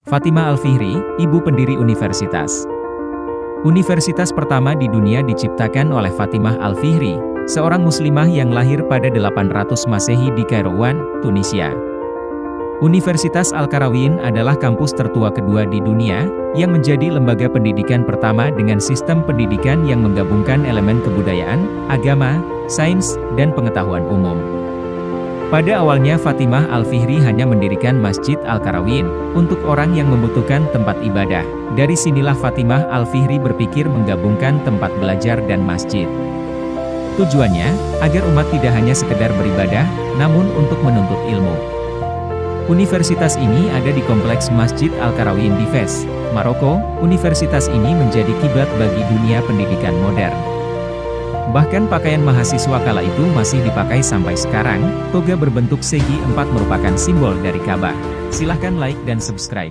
Fatimah Al-Fihri, ibu pendiri universitas. Universitas pertama di dunia diciptakan oleh Fatimah Al-Fihri, seorang muslimah yang lahir pada 800 Masehi di Kairouan, Tunisia. Universitas Al-Qarawiyyin adalah kampus tertua kedua di dunia, yang menjadi lembaga pendidikan pertama dengan sistem pendidikan yang menggabungkan elemen kebudayaan, agama, sains, dan pengetahuan umum. Pada awalnya Fatimah Al-Fihri hanya mendirikan Masjid Al-Qarawiyyin, untuk orang yang membutuhkan tempat ibadah. Dari sinilah Fatimah Al-Fihri berpikir menggabungkan tempat belajar dan masjid. Tujuannya, agar umat tidak hanya sekedar beribadah, namun untuk menuntut ilmu. Universitas ini ada di kompleks Masjid Al-Qarawiyyin di Fez, Maroko. Universitas ini menjadi kiblat bagi dunia pendidikan modern. Bahkan pakaian mahasiswa kala itu masih dipakai sampai sekarang. Toga berbentuk segi empat merupakan simbol dari Ka'bah. Silahkan like dan subscribe.